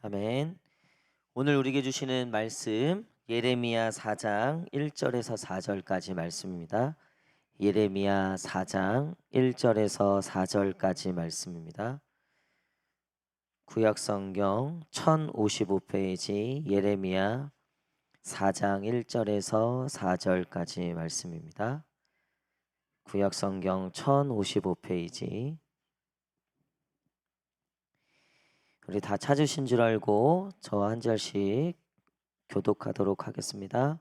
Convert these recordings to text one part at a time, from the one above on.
아멘. 오늘 우리에게 주시는 말씀 예레미야 4장 1절에서 4절까지 말씀입니다. 예레미야 4장 1절에서 4절까지 말씀입니다. 구약성경 1055페이지 예레미야 4장 1절에서 4절까지 말씀입니다. 구약성경 1055페이지. 우리 다 찾으신 줄 알고 저와 한 절씩 교독하도록 하겠습니다.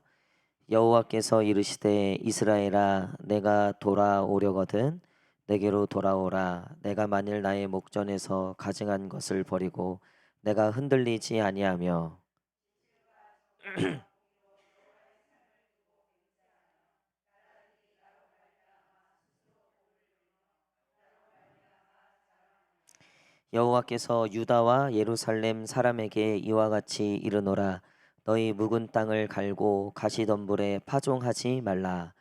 여호와께서 이르시되 이스라엘아 내가 돌아오려거든 내게로 돌아오라. 내가 만일 나의 목전에서 가증한 것을 버리고 내가 흔들리지 아니하며 여호와께서 유다와 예루살렘 사람에게 이와 같이 이르노라. 너희 묵은 땅을 갈고 가시덤불에 파종하지 말라.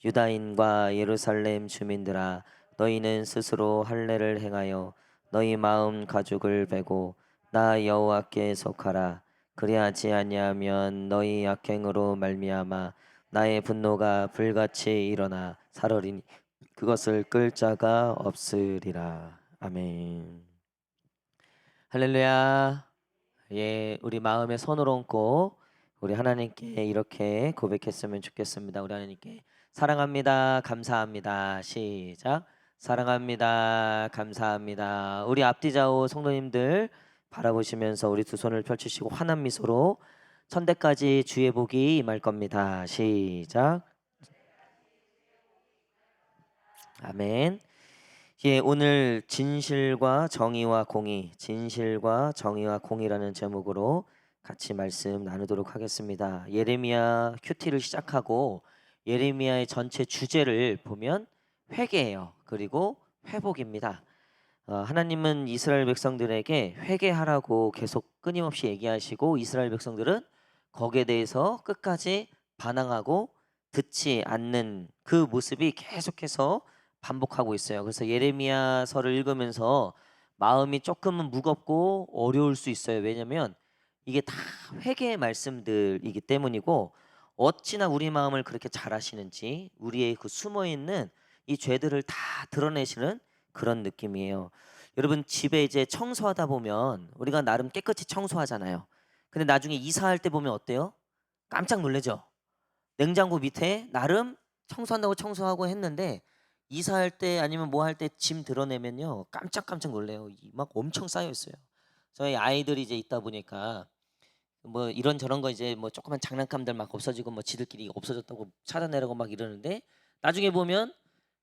유다인과 예루살렘 주민들아 너희는 스스로 할례를 행하여 너희 마음 가죽을 베고 나 여호와께 속하라. 그리하지 아니하면 너희 악행으로 말미암아 나의 분노가 불같이 일어나 살얼이니 그것을 끌 자가 없으리라. 아멘. 할렐루야. 예, 우리 마음에 손을 얹고 우리 하나님께 이렇게 고백했으면 좋겠습니다. 우리 하나님께 사랑합니다. 감사합니다. 시작. 사랑합니다. 감사합니다. 우리 앞뒤 좌우 성도님들 바라보시면서 우리 두 손을 펼치시고 환한 미소로 천대까지 주의 복이 임할 겁니다. 시작. 아멘. 예, 오늘 진실과 정의와 공의, 진실과 정의와 공의라는 제목으로 같이 말씀 나누도록 하겠습니다. 예레미야 큐티를 시작하고 예레미야의 전체 주제를 보면 회개예요. 그리고 회복입니다. 하나님은 이스라엘 백성들에게 회개하라고 계속 끊임없이 얘기하시고 이스라엘 백성들은 거기에 대해서 끝까지 반항하고 듣지 않는 그 모습이 계속해서 반복하고 있어요. 그래서 예레미야서를 읽으면서 마음이 조금은 무겁고 어려울 수 있어요. 왜냐하면 이게 다 회개의 말씀들이기 때문이고 어찌나 우리 마음을 그렇게 잘 아시는지 우리의 그 숨어있는 이 죄들을 다 드러내시는 그런 느낌이에요. 여러분 집에 이제 청소하다 보면 우리가 나름 깨끗이 청소하잖아요. 근데 나중에 이사할 때 보면 어때요? 깜짝 놀라죠. 냉장고 밑에 나름 청소한다고 청소하고 했는데 이사할 때 아니면 뭐 할 때 짐 드러내면요 깜짝깜짝 놀래요. 막 엄청 쌓여 있어요. 저희 아이들이 이제 있다 보니까 뭐 이런저런 거 이제 뭐 조그만 장난감들 막 없어지고 뭐 지들끼리 없어졌다고 찾아내라고 막 이러는데 나중에 보면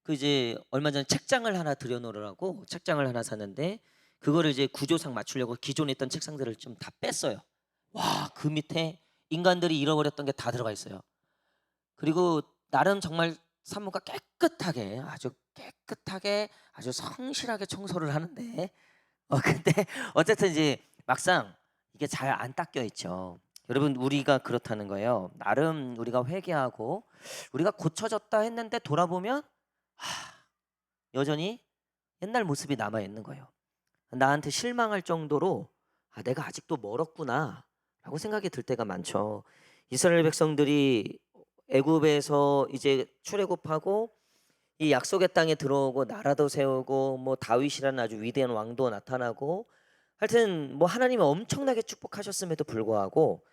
그 이제 얼마 전에 책장을 하나 들여놓으라고 책장을 하나 샀는데 그거를 이제 구조상 맞추려고 기존에 있던 책상들을 좀 다 뺐어요. 와, 그 밑에 인간들이 잃어버렸던 게 다 들어가 있어요. 그리고 나름 정말 산모가 깨끗하게 아주 깨끗하게 아주 성실하게 청소를 하는데 근데 어쨌든 이제 막상 이게 잘 안 닦여 있죠. 여러분 우리가 그렇다는 거예요. 나름 우리가 회개하고 우리가 고쳐졌다 했는데 돌아보면 여전히 옛날 모습이 남아 있는 거예요. 나한테 실망할 정도로 내가 아직도 멀었구나라고 생각이 들 때가 많죠. 이스라엘 백성들이 애굽에서 이제 출애굽하고 이 약속의 땅에 들어오고 나라도 세우고 뭐 다윗이라는 아주 위대한 왕도 나타나고 하여튼 뭐 하나님이 엄청나게 축복하셨음에도 불구하고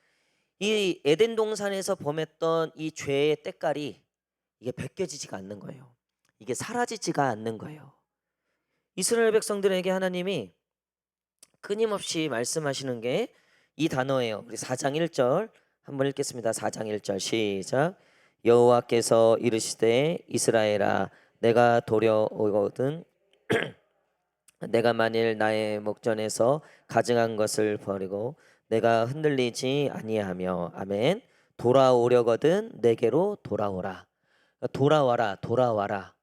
이 에덴 동산에서 범했던 이 죄의 때깔이 이게 벗겨지지가 않는 거예요. 이게 사라지지가 않는 거예요. 이스라엘 백성들에게 하나님이 끊임없이 말씀하시는 게 이 단어예요. 우리 4장 1절 한번 읽겠습니다. 4장 1절 시작. 여호와께서 이르시되 이스라엘아 내가 도려오거든 내가 만일 나의 목전에서 가증한 것을 버리고 내가 흔들리지 아니하며 아멘. 돌아오려거든 내게로 돌아오라. 돌아와라 돌아와라.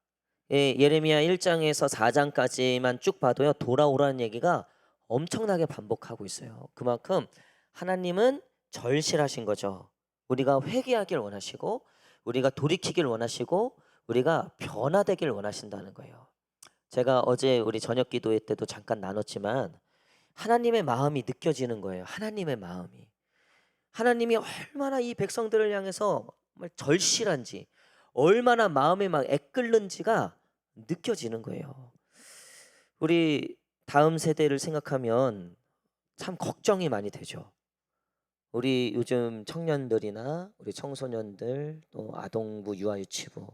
예레미야 1장에서 4장까지만 쭉 봐도요 돌아오라는 얘기가 엄청나게 반복하고 있어요. 그만큼 하나님은 절실하신 거죠. 우리가 회개하길 원하시고 우리가 돌이키길 원하시고 우리가 변화되길 원하신다는 거예요. 제가 어제 우리 저녁 기도회 때도 잠깐 나눴지만 하나님의 마음이 느껴지는 거예요. 하나님의 마음이. 하나님이 얼마나 이 백성들을 향해서 정말 절실한지, 얼마나 마음에 막 애끓는지가 느껴지는 거예요. 우리 다음 세대를 생각하면 참 걱정이 많이 되죠. 우리 요즘 청년들이나 우리 청소년들, 또 아동부, 유아유치부,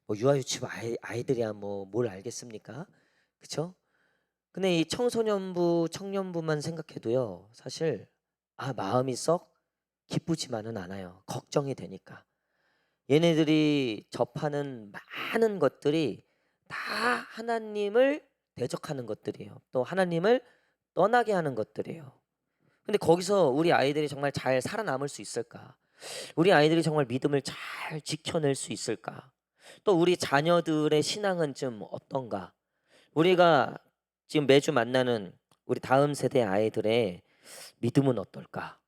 뭐 유아유치부 아이들이야 뭐 뭘 알겠습니까? 그쵸? 근데 이 청소년부, 청년부만 생각해도요, 사실 마음이 썩 기쁘지만은 않아요. 걱정이 되니까. 얘네들이 접하는 많은 것들이 다 하나님을 대적하는 것들이에요. 또 하나님을 떠나게 하는 것들이에요. 근데 거기서 우리 아이들이 정말 잘 살아남을 수 있을까? 우리 아이들이 정말 믿음을 잘 지켜낼 수 있을까? 또 우리 자녀들의 신앙은 좀 어떤가? 우리가 지금 매주 만나는 우리 다음 세대 아이들의 믿음은 어떨까?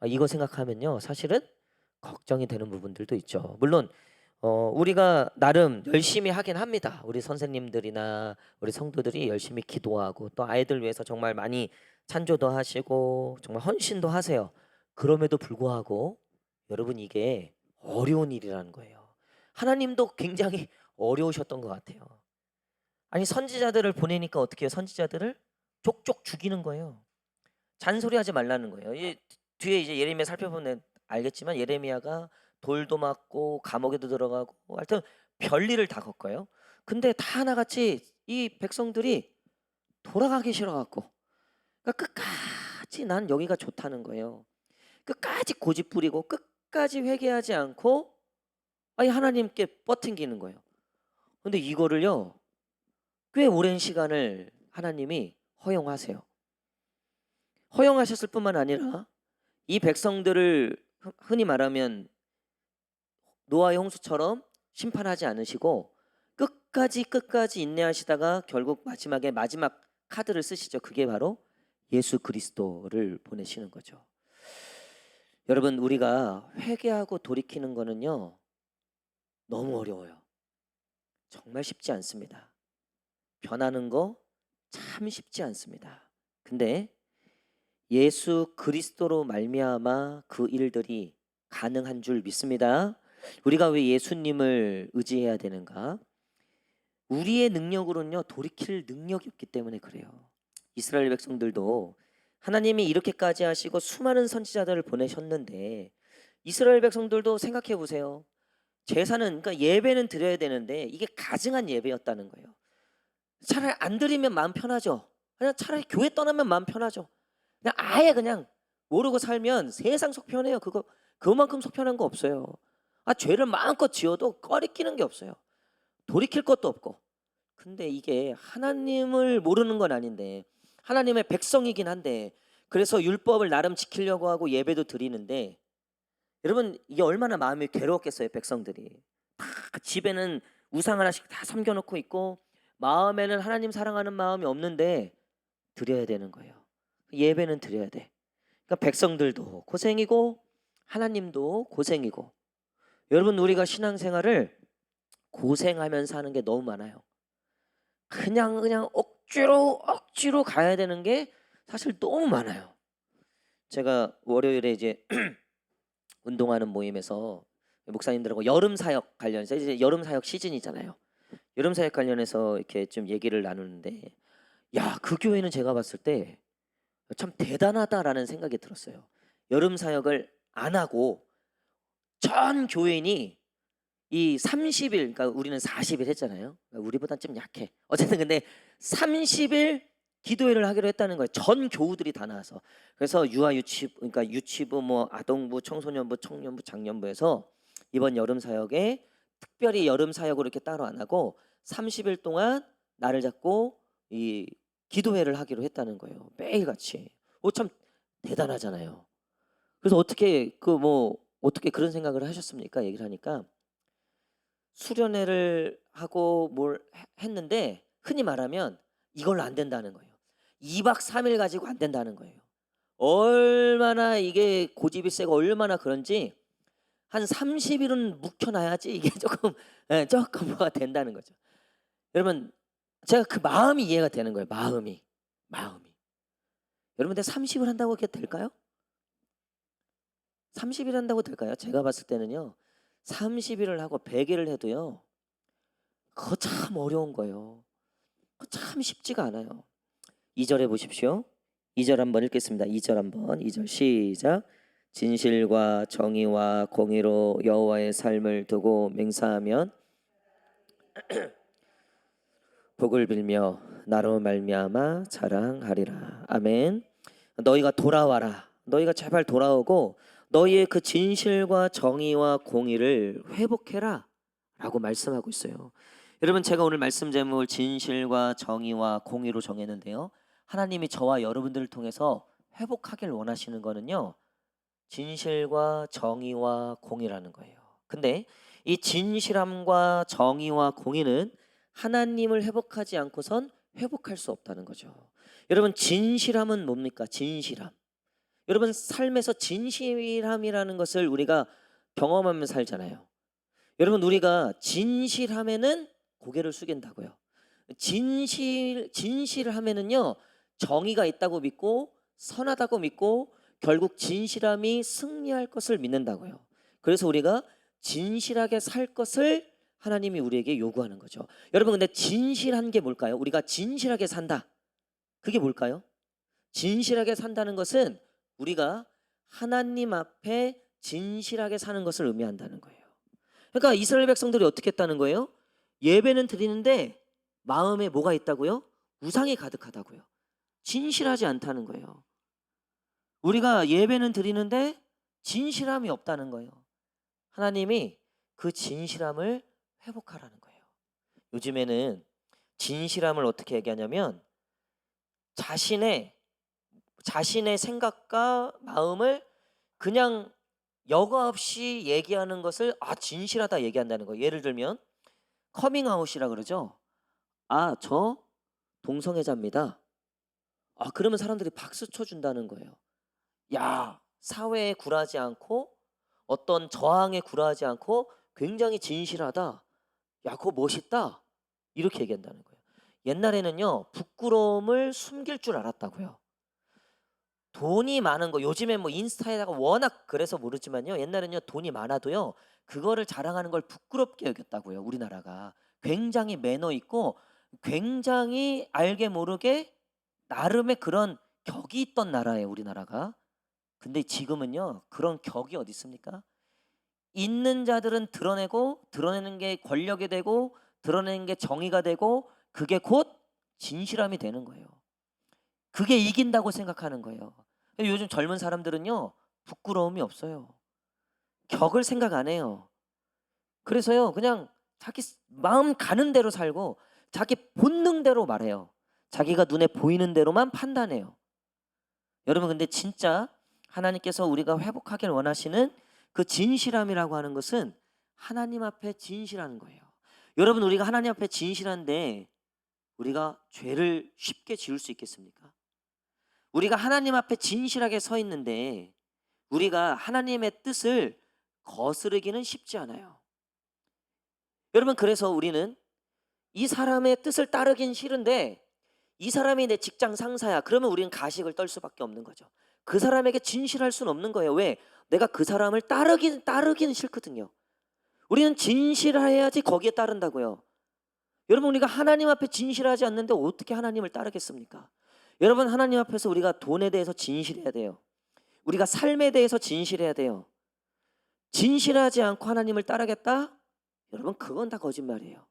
이거 생각하면요, 사실은 걱정이 되는 부분들도 있죠. 물론 우리가 나름 열심히 하긴 합니다. 우리 선생님들이나 우리 성도들이 열심히 기도하고 또 아이들 위해서 정말 많이 찬조도 하시고 정말 헌신도 하세요. 그럼에도 불구하고 여러분, 이게 어려운 일이라는 거예요. 하나님도 굉장히 어려우셨던 것 같아요. 아니, 선지자들을 보내니까 어떻게 해요? 선지자들을 족족 죽이는 거예요. 잔소리하지 말라는 거예요. 이 뒤에 이제 예레미야 살펴보면 알겠지만, 예레미야가 돌도 맞고 감옥에도 들어가고 하여튼 별일을 다 겪어요. 근데 다 하나같이 이 백성들이 돌아가기 싫어갖고, 그러니까 끝까지 난 여기가 좋다는 거예요. 끝까지 고집 부리고 끝까지 회개하지 않고 하나님께 뻗팅기는 거예요. 근데 이거를요, 꽤 오랜 시간을 하나님이 허용하세요. 허용하셨을 뿐만 아니라 이 백성들을 흔히 말하면 노아의 홍수처럼 심판하지 않으시고 끝까지 인내하시다가 결국 마지막에 마지막 카드를 쓰시죠. 그게 바로 예수 그리스도를 보내시는 거죠. 여러분, 우리가 회개하고 돌이키는 거는요, 너무 어려워요. 정말 쉽지 않습니다. 변하는 거 참 쉽지 않습니다. 근데 예수 그리스도로 말미암아 그 일들이 가능한 줄 믿습니다. 우리가 왜 예수님을 의지해야 되는가? 우리의 능력으로는요, 돌이킬 능력이 없기 때문에 그래요. 이스라엘 백성들도 하나님이 이렇게까지 하시고 수많은 선지자들을 보내셨는데, 이스라엘 백성들도 생각해 보세요. 제사는, 그러니까 예배는 드려야 되는데 이게 가증한 예배였다는 거예요. 차라리 안 드리면 마음 편하죠. 그냥 차라리 교회 떠나면 마음 편하죠. 그냥 아예 그냥 모르고 살면 세상 속 편해요. 그만큼 속 편한 거 없어요. 죄를 마음껏 지어도 꺼리끼는 게 없어요. 돌이킬 것도 없고. 근데 이게 하나님을 모르는 건 아닌데, 하나님의 백성이긴 한데, 그래서 율법을 나름 지키려고 하고 예배도 드리는데, 여러분, 이게 얼마나 마음이 괴로웠겠어요. 백성들이 다 집에는 우상 하나씩 다 섬겨놓고 있고 마음에는 하나님 사랑하는 마음이 없는데 드려야 되는 거예요. 예배는 드려야 돼. 그러니까 백성들도 고생이고 하나님도 고생이고. 여러분, 우리가 신앙생활을 고생하면서 하는 게 너무 많아요. 그냥 억지로 가야 되는 게 사실 너무 많아요. 제가 월요일에 이제 운동하는 모임에서 목사님들하고 여름 사역 관련해서, 이제 여름 사역 시즌이잖아요. 여름 사역 관련해서 이렇게 좀 얘기를 나누는데, 그 교회는 제가 봤을 때 참 대단하다라는 생각이 들었어요. 여름 사역을 안 하고 전 교인이 이 30일, 그러니까 우리는 40일 했잖아요. 우리보단 좀 약해. 어쨌든 근데 30일 기도회를 하기로 했다는 거예요. 전 교우들이 다 나와서. 그래서 유치부, 그러니까 유치부, 뭐 아동부, 청소년부, 청년부, 장년부에서 이번 여름 사역에 특별히 여름 사역으로 이렇게 따로 안 하고 30일 동안 날을 잡고 이 기도회를 하기로 했다는 거예요. 매일같이. 참 대단하잖아요. 그래서 어떻게 그런 생각을 하셨습니까? 얘기를 하니까 수련회를 하고 뭘 했는데, 흔히 말하면 이걸로 안 된다는 거예요. 2박 3일 가지고 안 된다는 거예요. 얼마나 이게 고집이 세고 얼마나 그런지 한 30일은 묵혀놔야지 이게 조금 뭐가 된다는 거죠. 여러분, 제가 그 마음이 이해가 되는 거예요. 마음이. 여러분 근데 30을 한다고 그게 될까요? 30일 한다고 될까요? 제가 봤을 때는요. 30일을 하고 100일을 해도요. 그거 참 어려운 거예요. 그거 참 쉽지가 않아요. 2절에 보십시오. 2절 한번 읽겠습니다. 2절 한번. 2절 시작. 진실과 정의와 공의로 여호와의 삶을 두고 맹세하면 복을 빌며 나로 말미암아 자랑하리라. 아멘. 너희가 돌아와라. 너희가 제발 돌아오고 너희의 그 진실과 정의와 공의를 회복해라 라고 말씀하고 있어요. 여러분 제가 오늘 말씀 제목을 진실과 정의와 공의로 정했는데요. 하나님이 저와 여러분들을 통해서 회복하길 원하시는 거는요. 진실과 정의와 공의라는 거예요. 근데 이 진실함과 정의와 공의는 하나님을 회복하지 않고선 회복할 수 없다는 거죠. 여러분 진실함은 뭡니까? 진실함. 여러분 삶에서 진실함이라는 것을 우리가 경험하며 살잖아요. 여러분 우리가 진실함에는 고개를 숙인다고요. 진실함에는요 정의가 있다고 믿고 선하다고 믿고 결국 진실함이 승리할 것을 믿는다고요. 그래서 우리가 진실하게 살 것을 하나님이 우리에게 요구하는 거죠. 여러분 근데 진실한 게 뭘까요? 우리가 진실하게 산다. 그게 뭘까요? 진실하게 산다는 것은 우리가 하나님 앞에 진실하게 사는 것을 의미한다는 거예요. 그러니까 이스라엘 백성들이 어떻게 했다는 거예요? 예배는 드리는데 마음에 뭐가 있다고요? 우상이 가득하다고요. 진실하지 않다는 거예요. 우리가 예배는 드리는데 진실함이 없다는 거예요. 하나님이 그 진실함을 회복하라는 거예요. 요즘에는 진실함을 어떻게 얘기하냐면 자신의 생각과 마음을 그냥 여과 없이 얘기하는 것을 진실하다 얘기한다는 거예요. 예를 들면 커밍아웃이라 그러죠. 저 동성애자입니다. 그러면 사람들이 박수 쳐준다는 거예요. 야, 사회에 굴하지 않고 어떤 저항에 굴하지 않고 굉장히 진실하다. 야, 그거 멋있다. 이렇게 얘기한다는 거예요. 옛날에는요, 부끄러움을 숨길 줄 알았다고요. 돈이 많은 거, 요즘에 뭐 인스타에다가 워낙 그래서 모르지만요, 옛날에는요, 돈이 많아도요, 그거를 자랑하는 걸 부끄럽게 여겼다고요, 우리나라가. 굉장히 매너 있고, 굉장히 알게 모르게 나름의 그런 격이 있던 나라예요, 우리나라가. 근데 지금은요, 그런 격이 어디 있습니까? 있는 자들은 드러내고, 드러내는 게 권력이 되고, 드러내는 게 정의가 되고, 그게 곧 진실함이 되는 거예요. 그게 이긴다고 생각하는 거예요. 요즘 젊은 사람들은요, 부끄러움이 없어요. 격을 생각 안 해요. 그래서요, 그냥 자기 마음 가는 대로 살고, 자기 본능대로 말해요. 자기가 눈에 보이는 대로만 판단해요. 여러분, 근데 진짜 하나님께서 우리가 회복하길 원하시는 그 진실함이라고 하는 것은 하나님 앞에 진실하는 거예요. 여러분, 우리가 하나님 앞에 진실한데 우리가 죄를 쉽게 지을 수 있겠습니까? 우리가 하나님 앞에 진실하게 서 있는데 우리가 하나님의 뜻을 거스르기는 쉽지 않아요. 여러분 그래서 우리는 이 사람의 뜻을 따르긴 싫은데 이 사람이 내 직장 상사야. 그러면 우리는 가식을 떨 수밖에 없는 거죠. 그 사람에게 진실할 수는 없는 거예요. 왜? 내가 그 사람을 따르기는 싫거든요. 우리는 진실해야지 거기에 따른다고요. 여러분 우리가 하나님 앞에 진실하지 않는데 어떻게 하나님을 따르겠습니까? 여러분 하나님 앞에서 우리가 돈에 대해서 진실해야 돼요. 우리가 삶에 대해서 진실해야 돼요. 진실하지 않고 하나님을 따르겠다? 여러분 그건 다 거짓말이에요.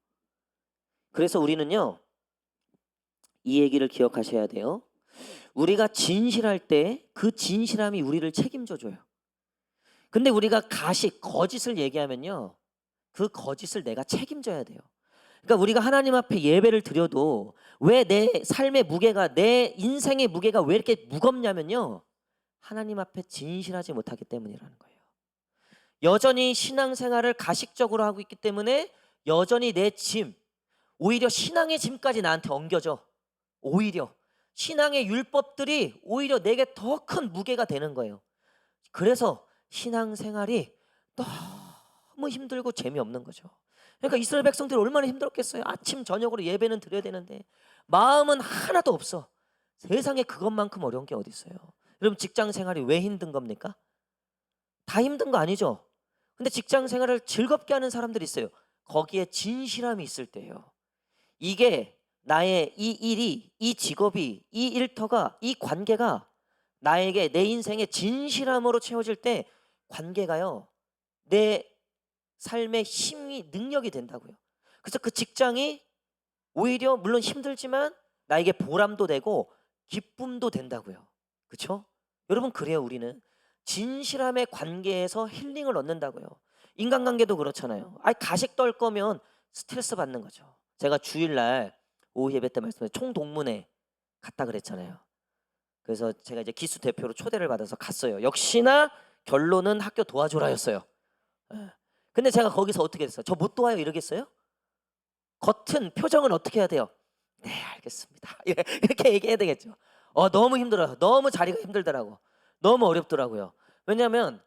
그래서 우리는요 이 얘기를 기억하셔야 돼요. 우리가 진실할 때 그 진실함이 우리를 책임져 줘요. 근데 우리가 거짓을 얘기하면요 그 거짓을 내가 책임져야 돼요. 그러니까 우리가 하나님 앞에 예배를 드려도 왜 내 삶의 무게가, 내 인생의 무게가 왜 이렇게 무겁냐면요 하나님 앞에 진실하지 못하기 때문이라는 거예요. 여전히 신앙생활을 가식적으로 하고 있기 때문에 여전히 내 짐, 오히려 신앙의 짐까지 나한테 엉겨져. 오히려 신앙의 율법들이 오히려 내게 더 큰 무게가 되는 거예요. 그래서 신앙생활이 너무 힘들고 재미없는 거죠. 그러니까 이스라엘 백성들이 얼마나 힘들었겠어요. 아침 저녁으로 예배는 드려야 되는데 마음은 하나도 없어. 세상에 그것만큼 어려운 게 어디 있어요? 여러분 직장 생활이 왜 힘든 겁니까? 다 힘든 거 아니죠? 근데 직장 생활을 즐겁게 하는 사람들이 있어요. 거기에 진실함이 있을 때예요. 이게 나의 이 일이, 이 직업이, 이 일터가, 이 관계가 나에게 내 인생의 진실함으로 채워질 때 관계가요, 내 삶의 힘이 능력이 된다고요. 그래서 그 직장이 오히려 물론 힘들지만 나에게 보람도 되고 기쁨도 된다고요. 그렇죠? 여러분 그래요. 우리는 진실함의 관계에서 힐링을 얻는다고요. 인간관계도 그렇잖아요. 가식 떨 거면 스트레스 받는 거죠. 제가 주일날 오후 예배 때 말씀드린 총동문회 갔다 그랬잖아요. 그래서 제가 이제 기수 대표로 초대를 받아서 갔어요. 역시나 결론은 학교 도와줘라였어요. 예. 근데 제가 거기서 어떻게 됐어요? 저 못 도와요 이러겠어요? 겉은 표정은 어떻게 해야 돼요? 네 알겠습니다. 이렇게 얘기해야 되겠죠. 너무 힘들어요. 너무 자리가 힘들더라고. 너무 어렵더라고요. 왜냐하면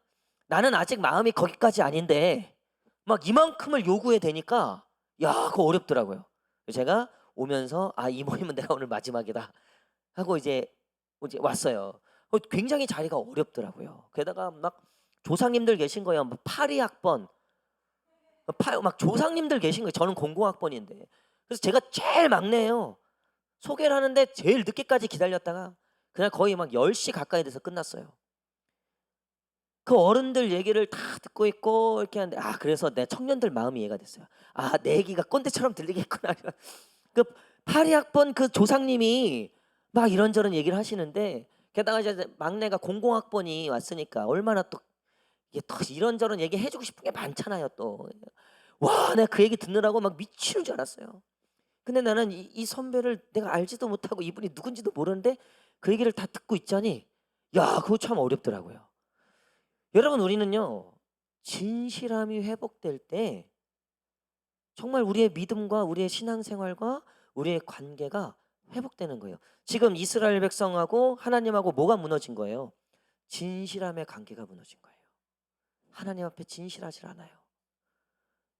나는 아직 마음이 거기까지 아닌데 막 이만큼을 요구해 대니까 야 그거 어렵더라고요. 제가 오면서 이 모임은 내가 오늘 마지막이다 하고 이제 왔어요. 굉장히 자리가 어렵더라고요. 게다가 막 조상님들 계신 거예요. 뭐 파리 학번 막 조상님들 계신 거예요. 저는 공공학번인데. 그래서 제가 제일 막내예요. 소개를 하는데 제일 늦게까지 기다렸다가 그냥 거의 막 10시 가까이 돼서 끝났어요. 그 어른들 얘기를 다 듣고 있고 이렇게 하는데 그래서 내 청년들 마음이 이해가 됐어요. 내 얘기가 꼰대처럼 들리겠구나. 그 파리학번 그 조상님이 막 이런저런 얘기를 하시는데 게다가 이제 막내가 공공학번이 왔으니까 얼마나 또 이게 또 이런저런 얘기 해주고 싶은 게 많잖아요 또. 와 내가 그 얘기 듣느라고 막 미치는 줄 알았어요. 근데 나는 이 선배를 내가 알지도 못하고 이분이 누군지도 모르는데 그 얘기를 다 듣고 있자니 야 그거 참 어렵더라고요. 여러분 우리는요 진실함이 회복될 때 정말 우리의 믿음과 우리의 신앙생활과 우리의 관계가 회복되는 거예요. 지금 이스라엘 백성하고 하나님하고 뭐가 무너진 거예요? 진실함의 관계가 무너진 거예요. 하나님 앞에 진실하지 않아요.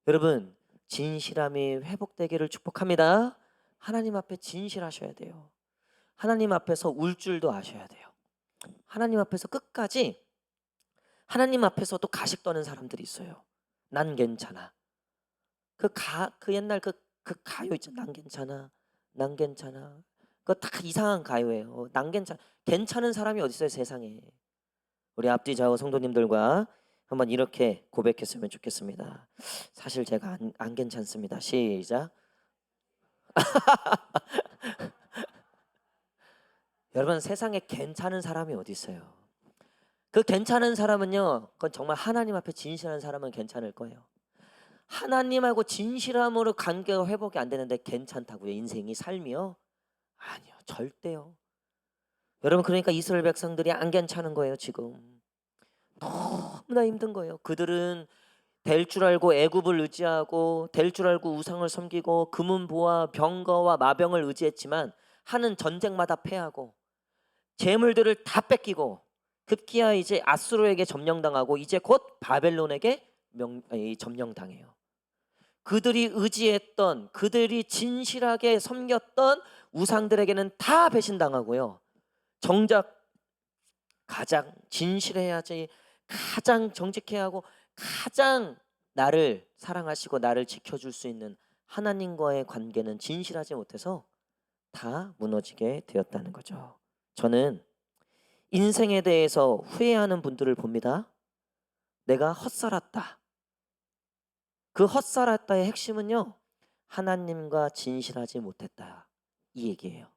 여러분 진실함이 회복되기를 축복합니다. 하나님 앞에 진실하셔야 돼요. 하나님 앞에서 울 줄도 아셔야 돼요. 하나님 앞에서 끝까지 하나님 앞에서도 가식 떠는 사람들이 있어요. 난 괜찮아. 그 옛날 그 가요 있잖아. 난 괜찮아. 난 괜찮아. 그거 다 이상한 가요예요. 난 괜찮은 사람이 어디 있어요 세상에. 우리 앞뒤 좌우 성도님들과 한번 이렇게 고백했으면 좋겠습니다. 사실 제가 안 괜찮습니다. 시작. 여러분 세상에 괜찮은 사람이 어디 있어요? 그 괜찮은 사람은요. 그건 정말 하나님 앞에 진실한 사람은 괜찮을 거예요. 하나님하고 진실함으로 관계가 회복이 안 되는데 괜찮다고요? 인생이 삶이요? 아니요. 절대요. 여러분 그러니까 이스라엘 백성들이 안 괜찮은 거예요 지금. 너무나 힘든 거예요. 그들은 될 줄 알고 애굽을 의지하고 될 줄 알고 우상을 섬기고 금은보화 병거와 마병을 의지했지만 하는 전쟁마다 패하고 재물들을 다 뺏기고 급기야 이제 아수르에게 점령당하고 이제 곧 바벨론에게 점령당해요. 그들이 의지했던 그들이 진실하게 섬겼던 우상들에게는 다 배신당하고요. 정작 가장 진실해야지 가장 정직해야 하고 가장 나를 사랑하시고 나를 지켜줄 수 있는 하나님과의 관계는 진실하지 못해서 다 무너지게 되었다는 거죠. 저는 인생에 대해서 후회하는 분들을 봅니다. 내가 헛살았다. 그 헛살았다의 핵심은요. 하나님과 진실하지 못했다. 이 얘기예요.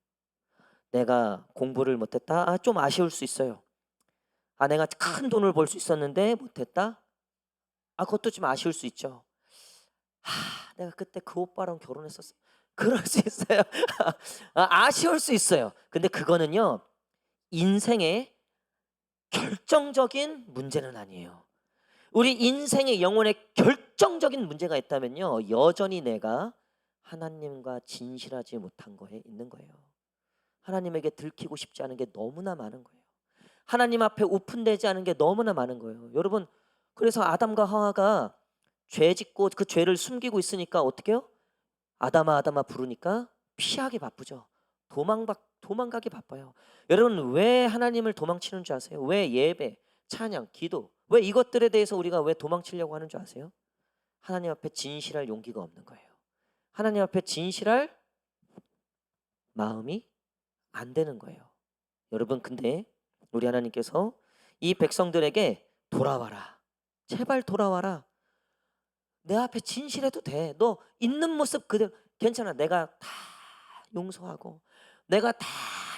내가 공부를 못했다. 좀 아쉬울 수 있어요. 내가 큰 돈을 벌 수 있었는데 못했다. 그것도 좀 아쉬울 수 있죠. 내가 그때 그 오빠랑 결혼했었어. 그럴 수 있어요. 아쉬울 수 있어요. 근데 그거는요. 인생의 결정적인 문제는 아니에요. 우리 인생의 영혼에 결정적인 문제가 있다면요. 여전히 내가 하나님과 진실하지 못한 거에 있는 거예요. 하나님에게 들키고 싶지 않은 게 너무나 많은 거예요. 하나님 앞에 오픈되지 않은 게 너무나 많은 거예요. 여러분 그래서 아담과 하와가 죄 짓고 그 죄를 숨기고 있으니까 어떻게 해요? 아담아 아담아 부르니까 피하기 바쁘죠. 도망가기 바빠요. 여러분 왜 하나님을 도망치는 줄 아세요? 왜 예배, 찬양, 기도 왜 이것들에 대해서 우리가 왜 도망치려고 하는 줄 아세요? 하나님 앞에 진실할 용기가 없는 거예요. 하나님 앞에 진실할 마음이 안 되는 거예요. 여러분 근데 우리 하나님께서 이 백성들에게 돌아와라. 제발 돌아와라. 내 앞에 진실해도 돼. 너 있는 모습 그대로 괜찮아. 내가 다 용서하고 내가 다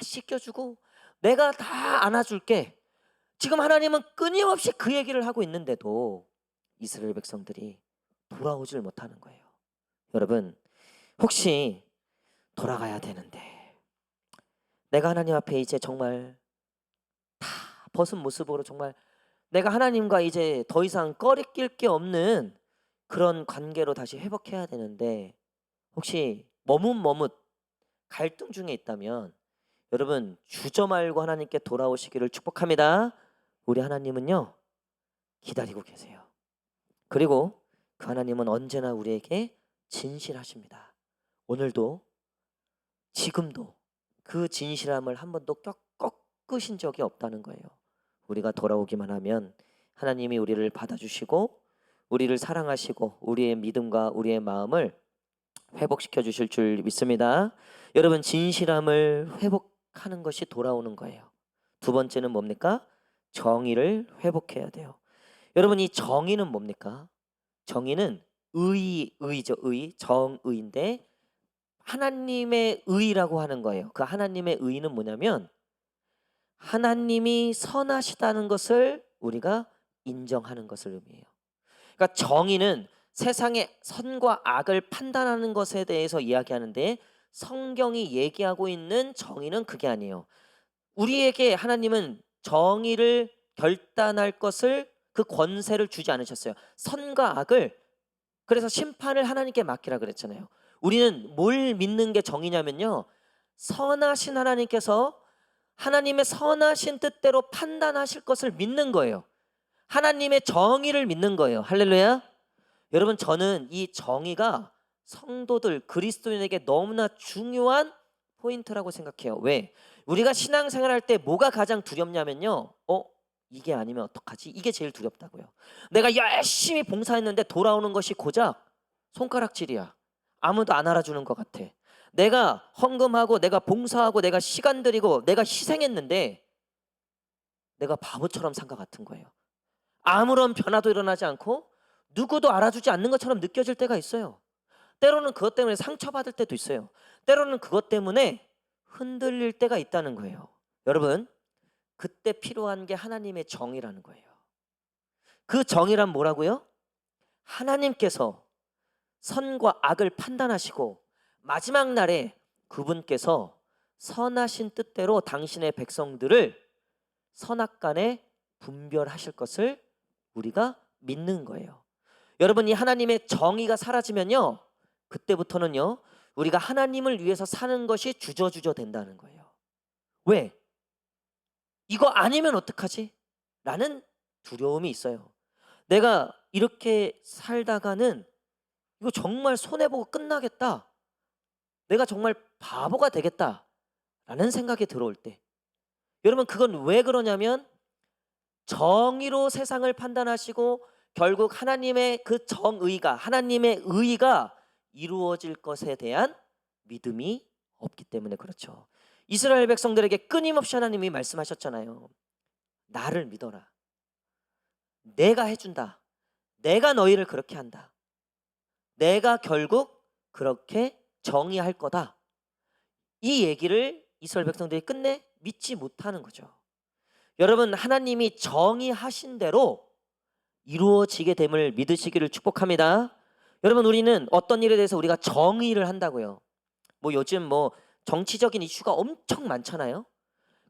씻겨주고 내가 다 안아줄게. 지금 하나님은 끊임없이 그 얘기를 하고 있는데도 이스라엘 백성들이 돌아오질 못하는 거예요. 여러분 혹시 돌아가야 되는데 내가 하나님 앞에 이제 정말 다 벗은 모습으로 정말 내가 하나님과 이제 더 이상 꺼리낄 게 없는 그런 관계로 다시 회복해야 되는데 혹시 머뭇머뭇 갈등 중에 있다면 여러분 주저 말고 하나님께 돌아오시기를 축복합니다. 우리 하나님은요 기다리고 계세요. 그리고 그 하나님은 언제나 우리에게 진실하십니다. 오늘도 지금도 그 진실함을 한 번도 꺾으신 적이 없다는 거예요. 우리가 돌아오기만 하면 하나님이 우리를 받아주시고 우리를 사랑하시고 우리의 믿음과 우리의 마음을 회복시켜 주실 줄 믿습니다. 여러분 진실함을 회복하는 것이 돌아오는 거예요. 두 번째는 뭡니까? 정의를 회복해야 돼요. 여러분 이 정의는 뭡니까? 정의는 의죠. 정의인데 하나님의 의라고 하는 거예요. 그 하나님의 의는 뭐냐면 하나님이 선하시다는 것을 우리가 인정하는 것을 의미해요. 그러니까 정의는 세상의 선과 악을 판단하는 것에 대해서 이야기하는데 성경이 얘기하고 있는 정의는 그게 아니에요. 우리에게 하나님은 정의를 결단할 것을 그 권세를 주지 않으셨어요. 선과 악을 그래서 심판을 하나님께 맡기라 그랬잖아요. 우리는 뭘 믿는 게 정의냐면요. 선하신 하나님께서 하나님의 선하신 뜻대로 판단하실 것을 믿는 거예요. 하나님의 정의를 믿는 거예요. 할렐루야. 여러분 저는 이 정의가 성도들 그리스도인에게 너무나 중요한 포인트라고 생각해요. 왜? 우리가 신앙생활할 때 뭐가 가장 두렵냐면요. 이게 아니면 어떡하지? 이게 제일 두렵다고요. 내가 열심히 봉사했는데 돌아오는 것이 고작 손가락질이야. 아무도 안 알아주는 것 같아. 내가 헌금하고 내가 봉사하고 내가 시간 들이고 내가 희생했는데 내가 바보처럼 산 것 같은 거예요. 아무런 변화도 일어나지 않고 누구도 알아주지 않는 것처럼 느껴질 때가 있어요. 때로는 그것 때문에 상처받을 때도 있어요. 때로는 그것 때문에 흔들릴 때가 있다는 거예요. 여러분 그때 필요한 게 하나님의 정의라는 거예요. 그 정의란 뭐라고요? 하나님께서 선과 악을 판단하시고 마지막 날에 그분께서 선하신 뜻대로 당신의 백성들을 선악간에 분별하실 것을 우리가 믿는 거예요. 여러분 이 하나님의 정의가 사라지면요 그때부터는요 우리가 하나님을 위해서 사는 것이 주저주저 된다는 거예요. 왜? 이거 아니면 어떡하지? 라는 두려움이 있어요. 내가 이렇게 살다가는 이거 정말 손해보고 끝나겠다. 내가 정말 바보가 되겠다. 라는 생각이 들어올 때 여러분 그건 왜 그러냐면 정의로 세상을 판단하시고 결국 하나님의 그 정의가 하나님의 의가 이루어질 것에 대한 믿음이 없기 때문에 그렇죠. 이스라엘 백성들에게 끊임없이 하나님이 말씀하셨잖아요. 나를 믿어라. 내가 해준다. 내가 너희를 그렇게 한다. 내가 결국 그렇게 정의할 거다. 이 얘기를 이스라엘 백성들이 끝내 믿지 못하는 거죠. 여러분 하나님이 정의하신 대로 이루어지게 됨을 믿으시기를 축복합니다. 여러분 우리는 어떤 일에 대해서 우리가 정의를 한다고요. 뭐 요즘 뭐 정치적인 이슈가 엄청 많잖아요.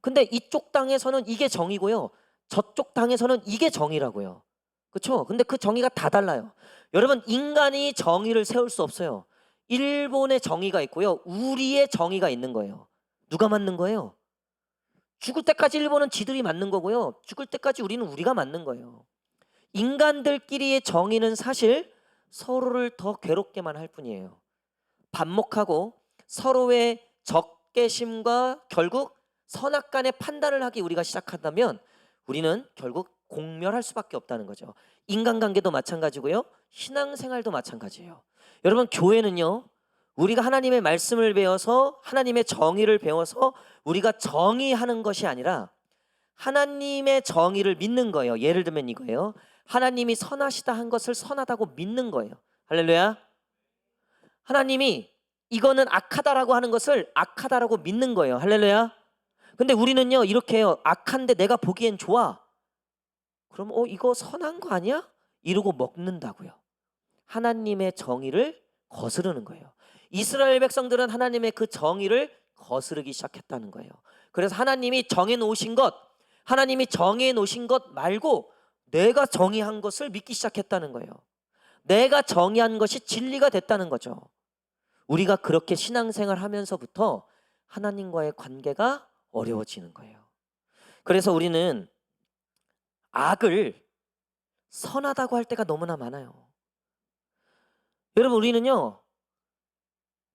근데 이쪽 당에서는 이게 정의고요. 저쪽 당에서는 이게 정의라고요. 그렇죠? 근데 그 정의가 다 달라요. 여러분 인간이 정의를 세울 수 없어요. 일본의 정의가 있고요. 우리의 정의가 있는 거예요. 누가 맞는 거예요? 죽을 때까지 일본은 지들이 맞는 거고요. 죽을 때까지 우리는 우리가 맞는 거예요. 인간들끼리의 정의는 사실 서로를 더 괴롭게만 할 뿐이에요. 반목하고 서로의 적개심과 결국 선악간의 판단을 하기 우리가 시작한다면 우리는 결국 공멸할 수밖에 없다는 거죠. 인간관계도 마찬가지고요. 신앙생활도 마찬가지예요. 여러분, 교회는요, 우리가 하나님의 말씀을 배워서 하나님의 정의를 배워서 우리가 정의하는 것이 아니라 하나님의 정의를 믿는 거예요. 예를 들면 이거예요. 하나님이 선하시다 한 것을 선하다고 믿는 거예요. 할렐루야. 하나님이 이거는 악하다라고 하는 것을 악하다라고 믿는 거예요. 할렐루야. 근데 우리는요, 이렇게 해요. 악한데 내가 보기엔 좋아. 그럼 이거 선한 거 아니야? 이러고 먹는다고요. 하나님의 정의를 거스르는 거예요. 이스라엘 백성들은 하나님의 그 정의를 거스르기 시작했다는 거예요. 그래서 하나님이 정해 놓으신 것, 하나님이 정해 놓으신 것 말고 내가 정의한 것을 믿기 시작했다는 거예요. 내가 정의한 것이 진리가 됐다는 거죠. 우리가 그렇게 신앙생활 하면서부터 하나님과의 관계가 어려워지는 거예요. 그래서 우리는 악을 선하다고 할 때가 너무나 많아요. 여러분, 우리는요,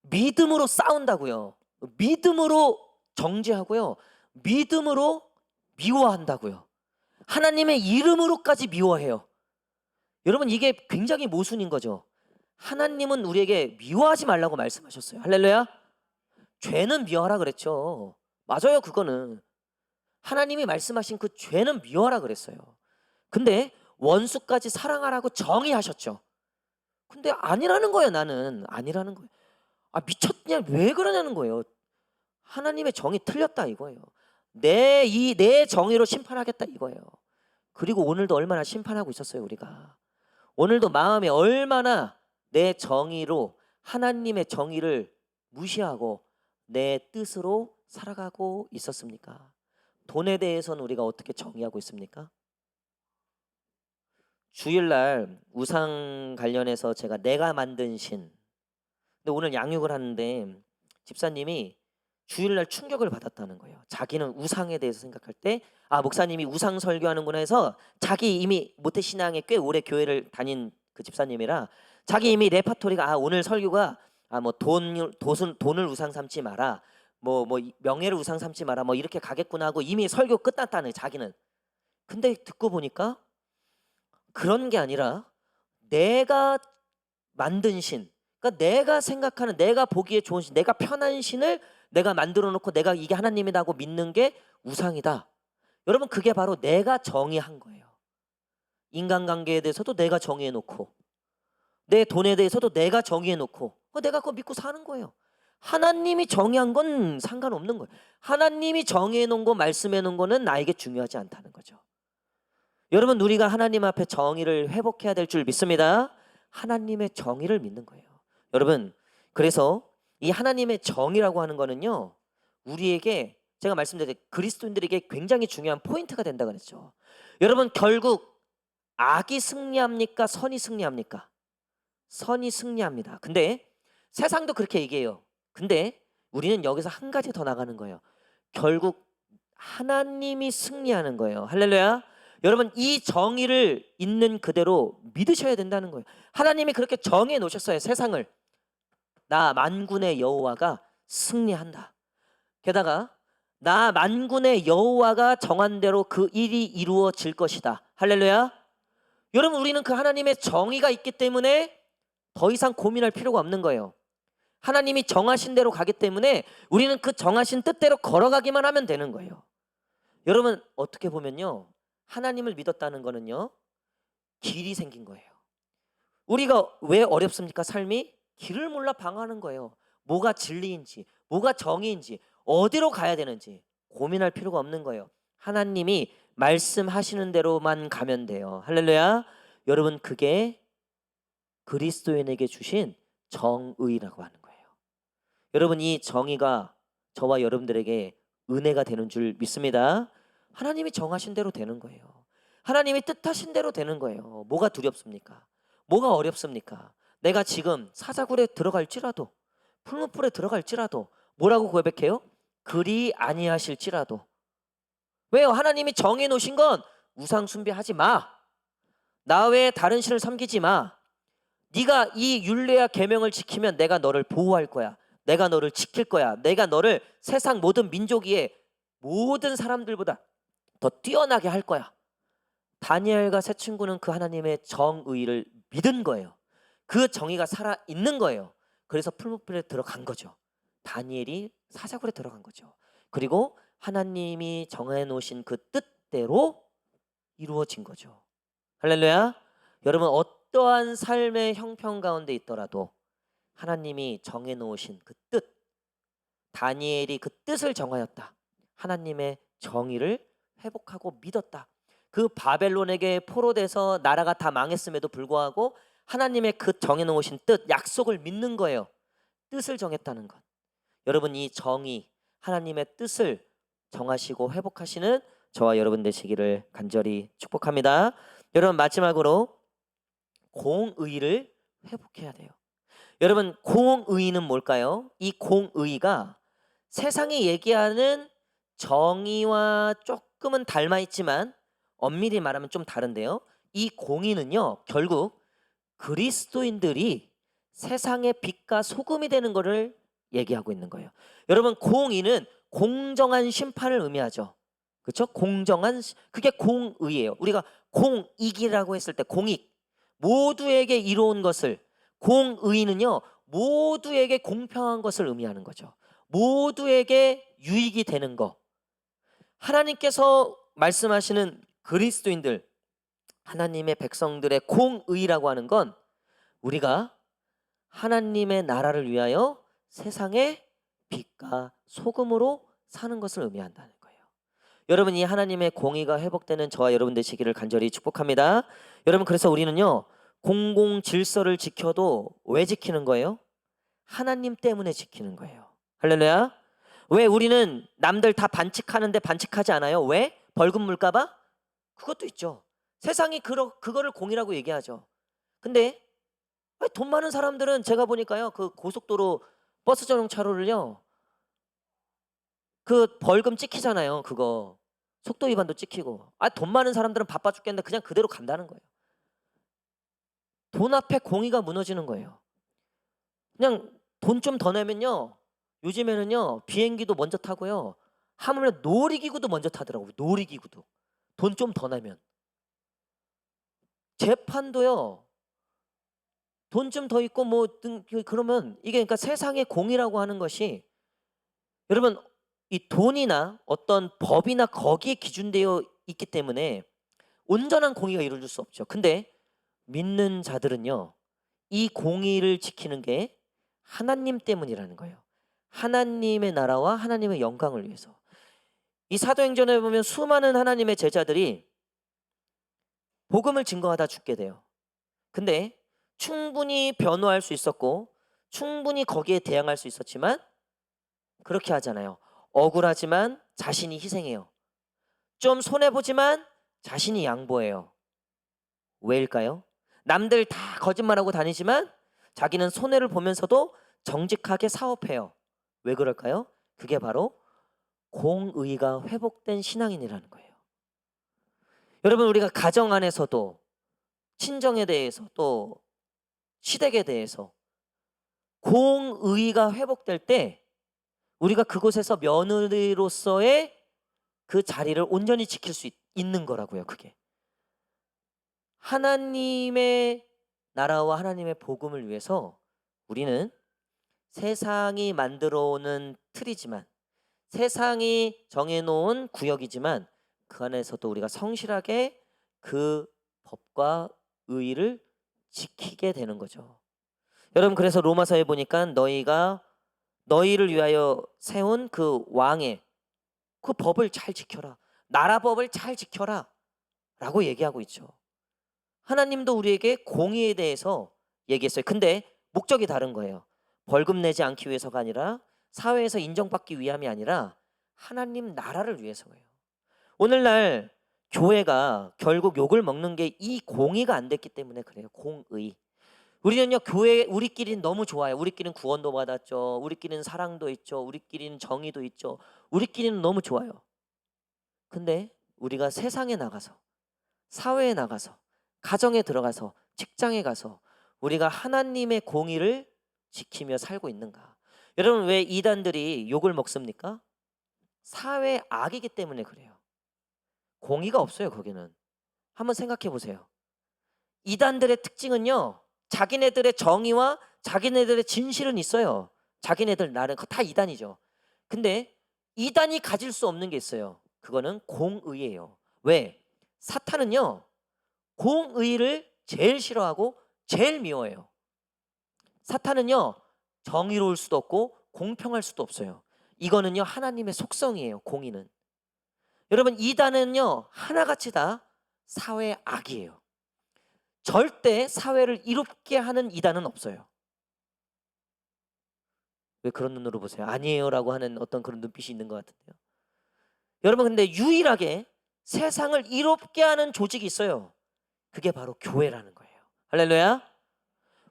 믿음으로 싸운다고요. 믿음으로 정죄하고요. 믿음으로 미워한다고요. 하나님의 이름으로까지 미워해요. 여러분, 이게 굉장히 모순인 거죠. 하나님은 우리에게 미워하지 말라고 말씀하셨어요. 할렐루야. 죄는 미워하라 그랬죠. 맞아요. 그거는 하나님이 말씀하신 그 죄는 미워하라 그랬어요. 근데 원수까지 사랑하라고 정의하셨죠. 근데 아니라는 거예요. 나는 아니라는 거예요. 미쳤냐, 왜 그러냐는 거예요. 하나님의 정의 틀렸다 이거예요. 내 정의로 심판하겠다 이거예요. 그리고 오늘도 얼마나 심판하고 있었어요. 우리가 오늘도 마음에 얼마나 내 정의로 하나님의 정의를 무시하고 내 뜻으로 살아가고 있었습니까? 돈에 대해서는 우리가 어떻게 정의하고 있습니까? 주일날 우상 관련해서 내가 만든 신, 근데 오늘 양육을 하는데 집사님이 주일날 충격을 받았다는 거예요. 자기는 우상에 대해서 생각할 때 목사님이 우상 설교하는구나 해서 자기 이미 모태신앙에 꽤 오래 교회를 다닌 그 집사님이라 자기 이미 레파토리가 오늘 설교가 돈을 우상 삼지 마라, 명예를 우상 삼지 마라, 이렇게 가겠구나 하고 이미 설교 끝났다는 자기는. 근데 듣고 보니까 그런 게 아니라 내가 만든 신, 그러니까 내가 생각하는, 내가 보기에 좋은 신, 내가 편한 신을 내가 만들어 놓고 내가 이게 하나님이다 하고 믿는 게 우상이다. 여러분, 그게 바로 내가 정의한 거예요. 인간관계에 대해서도 내가 정의해 놓고 내 돈에 대해서도 내가 정의해 놓고 내가 그거 믿고 사는 거예요. 하나님이 정의한 건 상관없는 거예요. 하나님이 정의해 놓은 거, 말씀해 놓은 거는 나에게 중요하지 않다는 거죠. 여러분, 우리가 하나님 앞에 정의를 회복해야 될 줄 믿습니다. 하나님의 정의를 믿는 거예요. 여러분, 그래서 이 하나님의 정의라고 하는 거는요, 우리에게 제가 말씀드린 그리스도인들에게 굉장히 중요한 포인트가 된다 그랬죠. 여러분, 결국 악이 승리합니까? 선이 승리합니까? 선이 승리합니다. 근데 세상도 그렇게 얘기해요. 근데 우리는 여기서 한 가지 더 나가는 거예요. 결국 하나님이 승리하는 거예요. 할렐루야. 여러분, 이 정의를 있는 그대로 믿으셔야 된다는 거예요. 하나님이 그렇게 정해 놓으셨어요. 세상을. 나 만군의 여호와가 승리한다. 게다가 나 만군의 여호와가 정한 대로 그 일이 이루어질 것이다. 할렐루야. 여러분, 우리는 그 하나님의 정의가 있기 때문에 더 이상 고민할 필요가 없는 거예요. 하나님이 정하신 대로 가기 때문에 우리는 그 정하신 뜻대로 걸어가기만 하면 되는 거예요. 여러분, 어떻게 보면요, 하나님을 믿었다는 거는요, 길이 생긴 거예요. 우리가 왜 어렵습니까? 삶이 길을 몰라 방황하는 거예요. 뭐가 진리인지, 뭐가 정의인지, 어디로 가야 되는지 고민할 필요가 없는 거예요. 하나님이 말씀하시는 대로만 가면 돼요. 할렐루야. 여러분, 그게 그리스도인에게 주신 정의라고 하는 거예요. 여러분, 이 정의가 저와 여러분들에게 은혜가 되는 줄 믿습니다. 하나님이 정하신 대로 되는 거예요. 하나님이 뜻하신 대로 되는 거예요. 뭐가 두렵습니까? 뭐가 어렵습니까? 내가 지금 사자굴에 들어갈지라도, 풀무불에 들어갈지라도 뭐라고 고백해요? 그리 아니하실지라도. 왜요? 하나님이 정해 놓으신 건 우상 숭배하지 마. 나 외에 다른 신을 섬기지 마. 네가 이 율례와 계명을 지키면 내가 너를 보호할 거야. 내가 너를 지킬 거야. 내가 너를 세상 모든 민족 위에 모든 사람들보다 더 뛰어나게 할 거야. 다니엘과 세 친구는 그 하나님의 정의를 믿은 거예요. 그 정의가 살아 있는 거예요. 그래서 풀무불에 들어간 거죠. 다니엘이 사자굴에 들어간 거죠. 그리고 하나님이 정해 놓으신 그 뜻대로 이루어진 거죠. 할렐루야. 여러분, 어떠한 삶의 형편 가운데 있더라도 하나님이 정해 놓으신 그 뜻, 다니엘이 그 뜻을 정하였다. 하나님의 정의를 회복하고 믿었다. 그 바벨론에게 포로돼서 나라가 다 망했음에도 불구하고 하나님의 그 정해 놓으신 뜻, 약속을 믿는 거예요. 뜻을 정했다는 것. 여러분, 이 정의, 하나님의 뜻을 정하시고 회복하시는 저와 여러분 되시기를 간절히 축복합니다. 여러분, 마지막으로 공의를 회복해야 돼요. 여러분, 공의는 뭘까요? 이 공의가 세상이 얘기하는 정의와 조금은 닮아 있지만 엄밀히 말하면 좀 다른데요. 이 공의는요, 결국 그리스도인들이 세상의 빛과 소금이 되는 것을 얘기하고 있는 거예요. 여러분, 공의는 공정한 심판을 의미하죠. 그렇죠? 그게 공의예요. 우리가 공익이라고 했을 때 공익, 모두에게 이로운 것을, 공의는요 모두에게 공평한 것을 의미하는 거죠. 모두에게 유익이 되는 거. 하나님께서 말씀하시는 그리스도인들, 하나님의 백성들의 공의라고 하는 건 우리가 하나님의 나라를 위하여 세상의 빛과 소금으로 사는 것을 의미한다는 거예요. 여러분, 이 하나님의 공의가 회복되는 저와 여러분 되시기를 간절히 축복합니다. 여러분, 그래서 우리는요 공공 질서를 지켜도 왜 지키는 거예요? 하나님 때문에 지키는 거예요. 할렐루야. 왜 우리는 남들 다 반칙하는데 반칙하지 않아요? 왜? 벌금 물까봐? 그것도 있죠. 세상이 그거를 공의라고 얘기하죠. 근데 돈 많은 사람들은 제가 보니까요 그 고속도로 버스 전용 차로를요 그 벌금 찍히잖아요. 그거 속도 위반도 찍히고. 돈 많은 사람들은 바빠 죽겠는데 그냥 그대로 간다는 거예요. 돈 앞에 공의가 무너지는 거예요. 그냥 돈 좀 더 내면요 요즘에는요 비행기도 먼저 타고요 하물며 놀이기구도 먼저 타더라고요. 놀이기구도 돈 좀 더 내면. 재판도요 돈 좀 더 있고 그러면 이게 그러니까 세상의 공의라고 하는 것이 여러분 이 돈이나 어떤 법이나 거기에 기준되어 있기 때문에 온전한 공의가 이루어질 수 없죠. 근데 믿는 자들은요 이 공의를 지키는 게 하나님 때문이라는 거예요. 하나님의 나라와 하나님의 영광을 위해서. 이 사도행전에 보면 수많은 하나님의 제자들이 복음을 증거하다 죽게 돼요. 근데 충분히 변호할 수 있었고 충분히 거기에 대항할 수 있었지만 그렇게 하잖아요. 억울하지만 자신이 희생해요. 좀 손해보지만 자신이 양보해요. 왜일까요? 남들 다 거짓말하고 다니지만 자기는 손해를 보면서도 정직하게 사업해요. 왜 그럴까요? 그게 바로 공의가 회복된 신앙인이라는 거예요. 여러분, 우리가 가정 안에서도 친정에 대해서 또 시댁에 대해서 공의가 회복될 때 우리가 그곳에서 며느리로서의 그 자리를 온전히 지킬 수 있는 거라고요. 그게 하나님의 나라와 하나님의 복음을 위해서 우리는 세상이 만들어 오는 틀이지만 세상이 정해놓은 구역이지만 그 안에서도 우리가 성실하게 그 법과 의를 지키게 되는 거죠. 여러분, 그래서 로마서에 보니까 너희를 위하여 세운 그 왕의 그 법을 잘 지켜라. 나라 법을 잘 지켜라 라고 얘기하고 있죠. 하나님도 우리에게 공의에 대해서 얘기했어요. 근데 목적이 다른 거예요. 벌금 내지 않기 위해서가 아니라 사회에서 인정받기 위함이 아니라 하나님 나라를 위해서예요. 오늘날 교회가 결국 욕을 먹는 게 이 공의가 안 됐기 때문에 그래요. 공의. 우리는요 교회 우리끼리는 너무 좋아요. 우리끼리는 구원도 받았죠. 우리끼리는 사랑도 있죠. 우리끼리는 정의도 있죠. 우리끼리는 너무 좋아요. 근데 우리가 세상에 나가서 사회에 나가서 가정에 들어가서 직장에 가서 우리가 하나님의 공의를 지키며 살고 있는가? 여러분 왜 이단들이 욕을 먹습니까? 사회 악이기 때문에 그래요. 공의가 없어요 거기는. 한번 생각해 보세요. 이단들의 특징은요, 자기네들의 정의와 자기네들의 진실은 있어요. 자기네들 나름 다 이단이죠. 근데 이단이 가질 수 없는 게 있어요. 그거는 공의예요. 왜? 사탄은요 공의를 제일 싫어하고 제일 미워해요. 사탄은요 정의로울 수도 없고 공평할 수도 없어요. 이거는요 하나님의 속성이에요. 공의는. 여러분 이단은요 하나같이 다 사회 악이에요. 절대 사회를 이롭게 하는 이단은 없어요. 왜 그런 눈으로 보세요? 아니에요라고 하는 어떤 그런 눈빛이 있는 것 같은데요. 여러분 근데 유일하게 세상을 이롭게 하는 조직이 있어요. 그게 바로 교회라는 거예요. 할렐루야.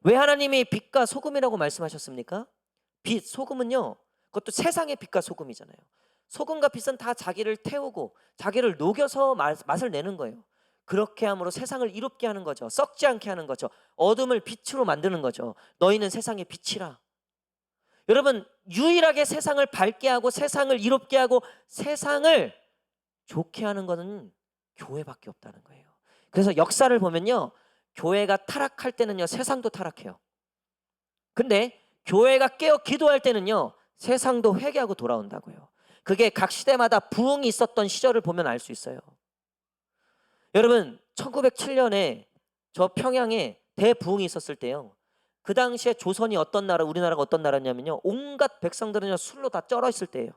왜 하나님이 빛과 소금이라고 말씀하셨습니까? 빛, 소금은요 그것도 세상의 빛과 소금이잖아요. 소금과 빛은 다 자기를 태우고 자기를 녹여서 맛을 내는 거예요. 그렇게 함으로 세상을 이롭게 하는 거죠. 썩지 않게 하는 거죠. 어둠을 빛으로 만드는 거죠. 너희는 세상의 빛이라. 여러분 유일하게 세상을 밝게 하고 세상을 이롭게 하고 세상을 좋게 하는 것은 교회밖에 없다는 거예요. 그래서 역사를 보면요 교회가 타락할 때는요 세상도 타락해요. 근데 교회가 깨어 기도할 때는요 세상도 회개하고 돌아온다고요. 그게 각 시대마다 부흥이 있었던 시절을 보면 알 수 있어요. 여러분 1907년에 저 평양에 대부흥이 있었을 때요, 그 당시에 조선이 어떤 나라, 우리나라가 어떤 나라냐면요 온갖 백성들은요 술로 다 쩔어 있을 때예요.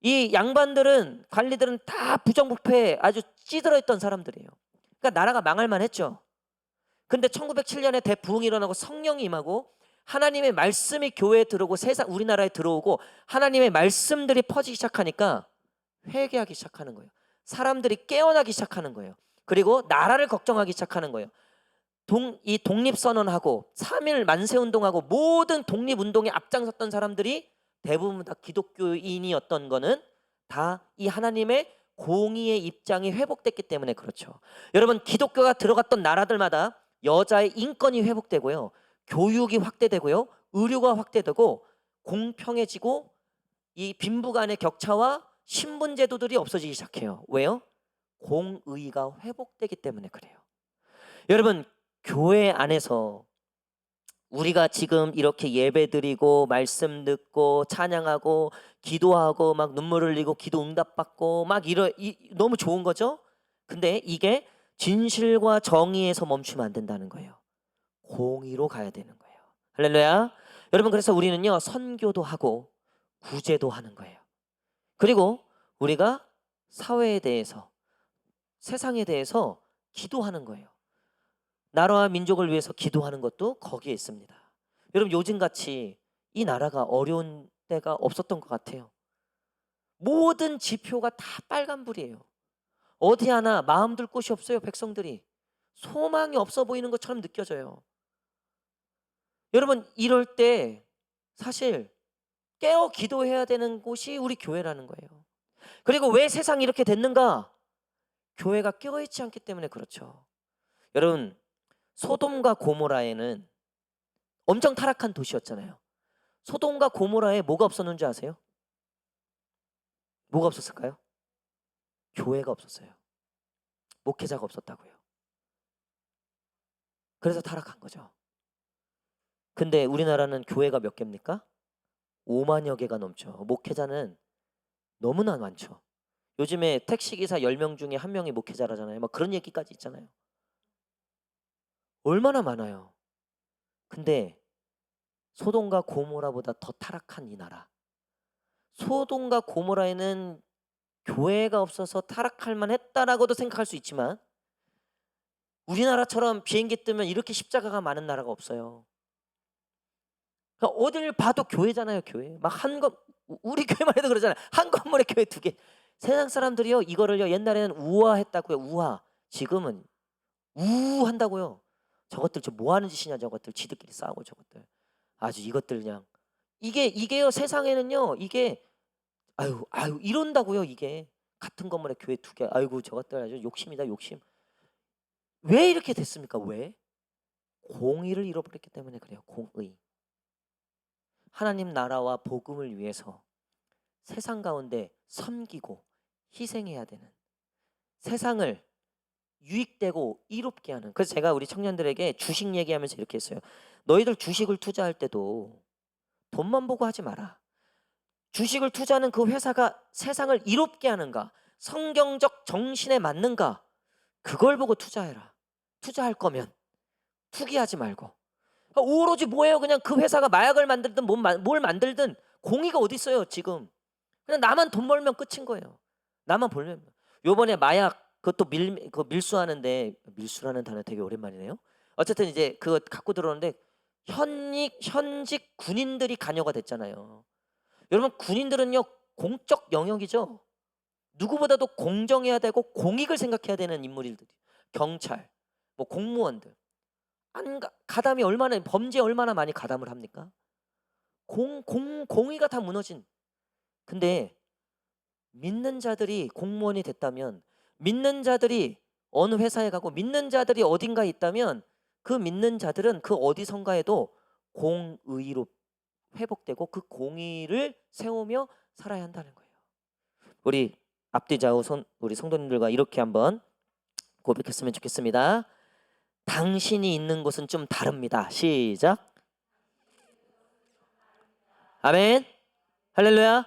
이 양반들은 관리들은 다 부정부패에 아주 찌들어 있던 사람들이에요. 그러니까 나라가 망할 만했죠. 근데 1907년에 대부흥이 일어나고 성령이 임하고 하나님의 말씀이 교회에 들어오고 세상 우리나라에 들어오고 하나님의 말씀들이 퍼지기 시작하니까 회개하기 시작하는 거예요. 사람들이 깨어나기 시작하는 거예요. 그리고 나라를 걱정하기 시작하는 거예요. 이 독립선언하고 3.1 만세운동하고 모든 독립운동에 앞장섰던 사람들이 대부분 다 기독교인이었던 거는 다 이 하나님의 공의의 입장이 회복됐기 때문에 그렇죠. 여러분 기독교가 들어갔던 나라들마다 여자의 인권이 회복되고요, 교육이 확대되고요, 의료가 확대되고 공평해지고 이 빈부 간의 격차와 신분 제도들이 없어지기 시작해요. 왜요? 공의가 회복되기 때문에 그래요. 여러분 교회 안에서 우리가 지금 이렇게 예배드리고 말씀 듣고 찬양하고 기도하고 막 눈물 흘리고 기도 응답받고 막 너무 좋은 거죠. 근데 이게 진실과 정의에서 멈추면 안 된다는 거예요. 공의로 가야 되는 거예요. 할렐루야. 여러분 그래서 우리는요 선교도 하고 구제도 하는 거예요. 그리고 우리가 사회에 대해서 세상에 대해서 기도하는 거예요. 나라와 민족을 위해서 기도하는 것도 거기에 있습니다. 여러분 요즘같이 이 나라가 어려운 때가 없었던 것 같아요. 모든 지표가 다 빨간불이에요. 어디 하나 마음 둘 곳이 없어요. 백성들이 소망이 없어 보이는 것처럼 느껴져요. 여러분 이럴 때 사실 깨어 기도해야 되는 곳이 우리 교회라는 거예요. 그리고 왜 세상이 이렇게 됐는가? 교회가 깨어있지 않기 때문에 그렇죠. 여러분 소돔과 고모라에는 엄청 타락한 도시였잖아요. 소돔과 고모라에 뭐가 없었는 줄 아세요? 뭐가 없었을까요? 교회가 없었어요. 목회자가 없었다고요. 그래서 타락한 거죠. 근데 우리나라는 교회가 몇 개입니까? 5만여 개가 넘죠. 목회자는 너무나 많죠. 요즘에 택시기사 10명 중에 1명이 목회자라잖아요. 막 그런 얘기까지 있잖아요. 얼마나 많아요. 근데 소돔과 고모라보다 더 타락한 이 나라. 소돔과 고모라에는 교회가 없어서 타락할 만했다라고도 생각할 수 있지만 우리나라처럼 비행기 뜨면 이렇게 십자가가 많은 나라가 없어요. 그러니까 어딜 봐도 교회잖아요. 교회. 막 우리 교회만 해도 그러잖아요. 한 건물에 교회 2개. 세상 사람들이요 이거를요 옛날에는 우화했다고요. 우화. 지금은 우한다고요. 저것들 저 뭐 하는 짓이냐 저것들. 지들끼리 싸우고 저것들. 아주 이것들 그냥 이게요 세상에는요 이게 아유 이런다고요. 이게 같은 건물에 교회 2개. 아이고 저것들 아주 욕심이다 욕심. 왜 이렇게 됐습니까? 왜? 공의를 잃어버렸기 때문에 그래요. 공의. 하나님 나라와 복음을 위해서 세상 가운데 섬기고 희생해야 되는, 세상을 유익되고 이롭게 하는. 그래서 제가 우리 청년들에게 주식 얘기하면서 이렇게 했어요. 너희들 주식을 투자할 때도 돈만 보고 하지 마라. 주식을 투자하는 그 회사가 세상을 이롭게 하는가, 성경적 정신에 맞는가, 그걸 보고 투자해라. 투자할 거면 투기하지 말고. 오로지 뭐예요? 그냥 그 회사가 마약을 만들든 뭘 만들든 공의가 어디 있어요 지금. 그냥 나만 돈 벌면 끝인 거예요. 나만 벌면. 요번에 마약 그것도 그 밀수하는데, 밀수라는 단어 되게 오랜만이네요. 어쨌든 이제 그거 갖고 들어오는데 현직 군인들이 관여가 됐잖아요. 여러분, 군인들은요 공적 영역이죠. 누구보다도 공정해야 되고 공익을 생각해야 되는 인물들이. 경찰, 뭐 공무원들. 가담이 얼마나, 범죄에 얼마나 많이 가담을 합니까? 공의가 다 무너진. 근데 믿는 자들이 공무원이 됐다면, 믿는 자들이 어느 회사에 가고 믿는 자들이 어딘가에 있다면, 그 믿는 자들은 그 어디선가에도 공의로 회복되고 그 공의를 세우며 살아야 한다는 거예요. 우리 앞뒤 좌우 우리 성도님들과 이렇게 한번 고백했으면 좋겠습니다. 당신이 있는 곳은 좀 다릅니다. 시작. 아멘. 할렐루야.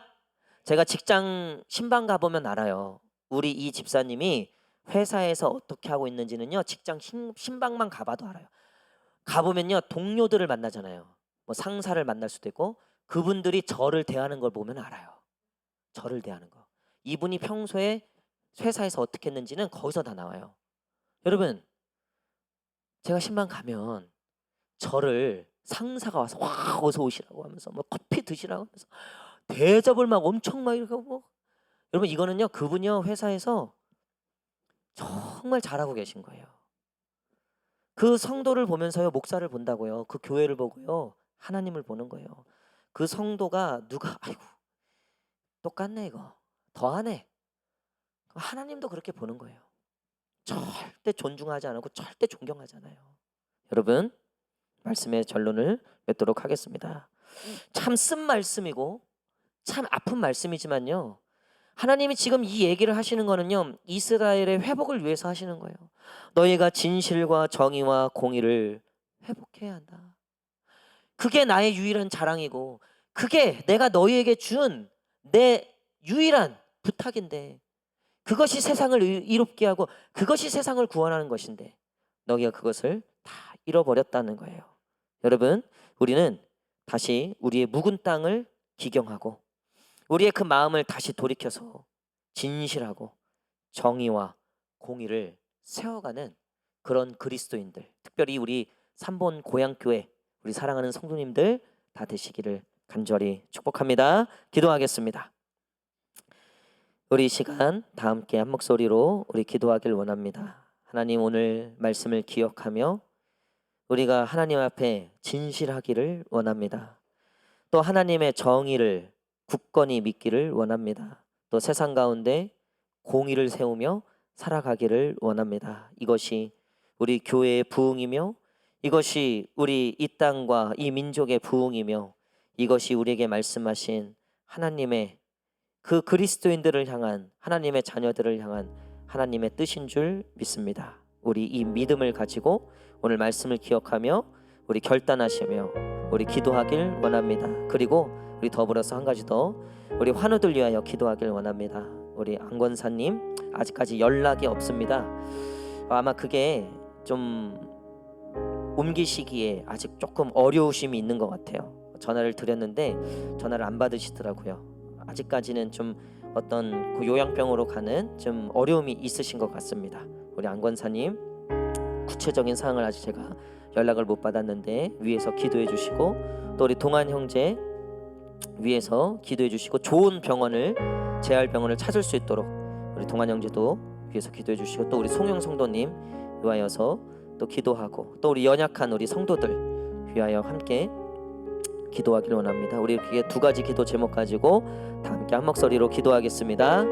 제가 직장 신방 가보면 알아요. 우리 이 집사님이 회사에서 어떻게 하고 있는지는요 직장 신방만 가봐도 알아요. 가보면요 동료들을 만나잖아요. 뭐 상사를 만날 수도 있고, 그분들이 저를 대하는 걸 보면 알아요. 저를 대하는 거. 이분이 평소에 회사에서 어떻게 했는지는 거기서 다 나와요. 여러분, 제가 신방 가면 저를 상사가 와서 와 어서 오시라고 하면서 뭐 커피 드시라고 하면서 대접을 막 엄청 막 이렇게 하고. 여러분, 이거는요 그분이요 회사에서 정말 잘하고 계신 거예요. 그 성도를 보면서요 목사를 본다고요. 그 교회를 보고요 하나님을 보는 거예요. 그 성도가 누가 아이고 똑같네 이거 더하네, 하나님도 그렇게 보는 거예요. 절대 존중하지 않고 절대 존경하지 않아요. 여러분, 말씀의 결론을 맺도록 하겠습니다. 참 쓴 말씀이고 참 아픈 말씀이지만요, 하나님이 지금 이 얘기를 하시는 거는요 이스라엘의 회복을 위해서 하시는 거예요. 너희가 진실과 정의와 공의를 회복해야 한다. 그게 나의 유일한 자랑이고 그게 내가 너희에게 준 내 유일한 부탁인데, 그것이 세상을 이롭게 하고 그것이 세상을 구원하는 것인데 너희가 그것을 다 잃어버렸다는 거예요. 여러분, 우리는 다시 우리의 묵은 땅을 기경하고 우리의 그 마음을 다시 돌이켜서 진실하고 정의와 공의를 세워가는 그런 그리스도인들, 특별히 우리 삼본 고향교회 우리 사랑하는 성도님들 다 되시기를 간절히 축복합니다. 기도하겠습니다. 우리 이 시간 다 함께 한 목소리로 우리 기도하길 원합니다. 하나님, 오늘 말씀을 기억하며 우리가 하나님 앞에 진실하기를 원합니다. 또 하나님의 정의를 굳건히 믿기를 원합니다. 또 세상 가운데 공의를 세우며 살아가기를 원합니다. 이것이 우리 교회의 부흥이며 이것이 우리 이 땅과 이 민족의 부흥이며 이것이 우리에게 말씀하신 하나님의 그 그리스도인들을 향한, 하나님의 자녀들을 향한 하나님의 뜻인 줄 믿습니다. 우리 이 믿음을 가지고 오늘 말씀을 기억하며 우리 결단하시며 우리 기도하길 원합니다. 그리고 우리 더불어서 한 가지 더, 우리 환우들 위하여 기도하길 원합니다. 우리 안권사님 아직까지 연락이 없습니다. 아마 그게 좀 옮기시기에 아직 조금 어려우심이 있는 것 같아요. 전화를 드렸는데 전화를 안 받으시더라고요. 아직까지는 좀 어떤 그 요양병으로 가는 좀 어려움이 있으신 것 같습니다. 우리 안권사님 구체적인 사항을 아직 제가 연락을 못 받았는데 위에서 기도해 주시고, 또 우리 동안 형제 위에서 기도해 주시고 좋은 병원을, 재활병원을 찾을 수 있도록 우리 동안 형제도 위에서 기도해 주시고, 또 우리 송영 성도님 위하여서 또 기도하고, 또 우리 연약한 우리 성도들 위하여 함께 기도하기를 원합니다. 우리 이렇게 두 가지 기도 제목 가지고 다 함께 한 목소리로 기도하겠습니다.